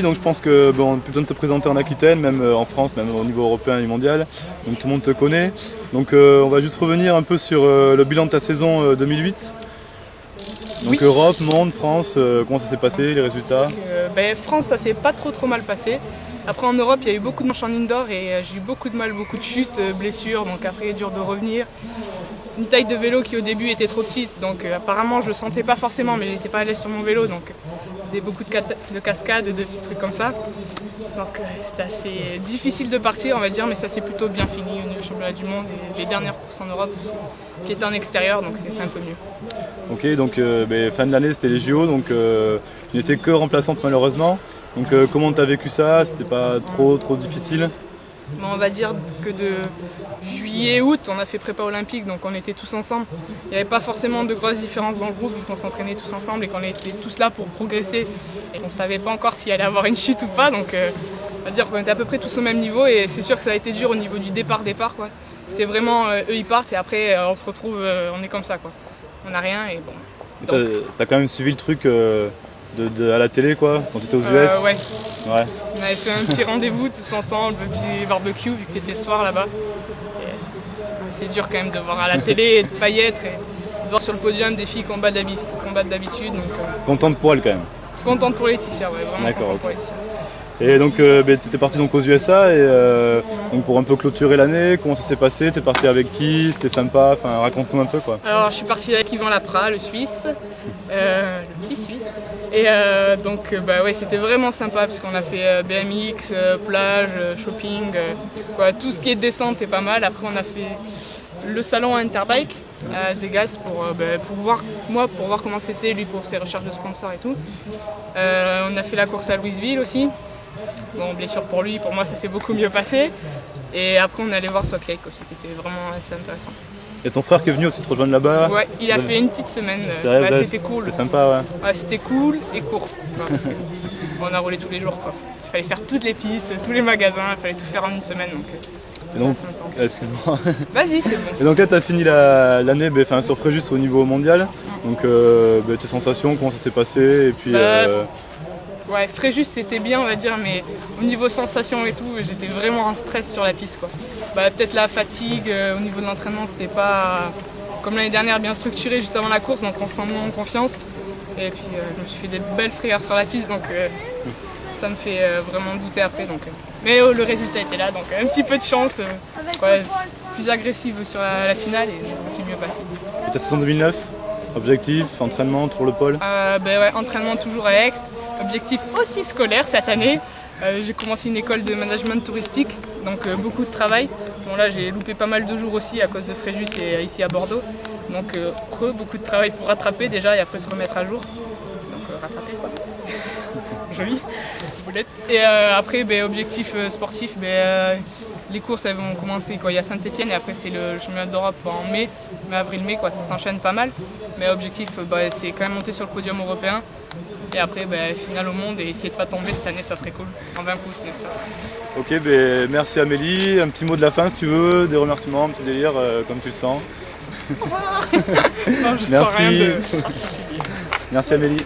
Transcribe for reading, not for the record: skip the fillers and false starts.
Donc je pense que bon, on peut besoin de te présenter en Aquitaine, même en France, même au niveau européen et mondial. Donc tout le monde te connaît. Donc on va juste revenir un peu sur le bilan de ta saison 2008. Donc Oui. Europe, monde, France, comment ça s'est passé, les résultats? France, ça s'est pas trop mal passé. Après en Europe, il y a eu beaucoup de manches en indoor et j'ai eu beaucoup de mal, beaucoup de chutes, blessures, donc après dur de revenir. Une taille de vélo qui au début était trop petite, donc apparemment je le sentais pas forcément, mais j'étais pas à l'aise sur mon vélo, donc je faisais beaucoup de cascades, de petits trucs comme ça. Donc c'était assez difficile de partir, on va dire, mais ça s'est plutôt bien fini au niveau championnat du monde et les dernières courses en Europe aussi, qui étaient en extérieur, donc c'est un peu mieux. Ok, donc fin de l'année c'était les JO, donc tu n'étais que remplaçante malheureusement. Donc comment tu as vécu ça? C'était pas trop difficile? Bon, on va dire que de juillet-août, on a fait prépa olympique, donc on était tous ensemble. Il n'y avait pas forcément de grosses différences dans le groupe, vu qu'on s'entraînait tous ensemble et qu'on était tous là pour progresser. Et qu'on ne savait pas encore s'il allait avoir une chute ou pas, donc on va dire qu'on était à peu près tous au même niveau. Et c'est sûr que ça a été dur au niveau du départ, quoi. C'était vraiment, eux ils partent et après on se retrouve, on est comme ça, quoi. On n'a rien et bon. T'as quand même suivi le truc à la télé quoi, quand tu étais aux US? Ouais. Ouais. On avait fait un petit rendez-vous tous ensemble, un petit barbecue vu que c'était le soir là-bas. C'est dur quand même de voir à la télé et de pas y être et de voir sur le podium des filles combattent d'habitude. Donc, Contente pour elle quand même. contente pour Laetitia, ouais, vraiment D'accord, contente ok. pour Laetitia. Et donc tu étais parti donc aux USA et donc pour un peu clôturer l'année, comment ça s'est passé? T'es parti avec qui? C'était sympa, enfin raconte-nous un peu quoi. Alors je suis partie avec Yvan Lapra, le Suisse, le petit Suisse. Et ouais, c'était vraiment sympa parce qu'on a fait BMX, plage, shopping, tout ce qui est descente est pas mal. Après on a fait le salon Interbike à Las Vegas pour voir comment c'était, lui pour ses recherches de sponsors et tout. On a fait la course à Louisville aussi. Bon, blessure pour lui, pour moi ça s'est beaucoup mieux passé. Et après on allait voir Salt Lake aussi, qui était vraiment assez intéressant. Et ton frère qui est venu aussi te rejoindre là-bas? Ouais, il a fait une petite semaine, c'était cool. C'était sympa, ouais. Ouais, c'était cool et court. On a roulé tous les jours, quoi. Il fallait faire toutes les pistes, tous les magasins, il fallait tout faire en une semaine. Et donc, assez intense. excuse-moi. Vas-y, c'est bon. Et donc là tu as fini l'année sur Fréjus au niveau mondial. Donc tes sensations, comment ça s'est passé? Et puis Ouais, Fréjus c'était bien on va dire, mais au niveau sensation et tout, j'étais vraiment en stress sur la piste, quoi. Peut-être la fatigue, au niveau de l'entraînement c'était pas comme l'année dernière bien structuré juste avant la course, donc on se sent moins en confiance. Et puis je me suis fait des belles frayeurs sur la piste, donc ça me fait vraiment douter après. Mais le résultat était là, donc un petit peu de chance, plus agressive sur la finale et ça s'est mieux passé. et ta saison 2009, objectif, entraînement, toujours le pôle? Ouais, entraînement toujours à Aix. Objectif aussi scolaire cette année. J'ai commencé une école de management touristique, donc beaucoup de travail. Bon, là j'ai loupé pas mal de jours aussi à cause de Fréjus et ici à Bordeaux. Donc beaucoup de travail pour rattraper déjà et après se remettre à jour. Donc rattraper quoi. Joli. Boulette. Et après objectif sportif, les courses elles vont commencer quoi. Il y a Saint-Etienne et après c'est le championnat d'Europe en mai, avril-mai quoi, ça s'enchaîne pas mal. Mais objectif c'est quand même monter sur le podium européen. Et après, finale au monde et essayer de pas tomber cette année, ça serait cool. En 20 pouces, bien sûr. Ok, merci Amélie. Un petit mot de la fin si tu veux, des remerciements, un petit délire, comme tu le sens. Au revoir. Non, je Merci. sens rien de particulier. Merci Amélie.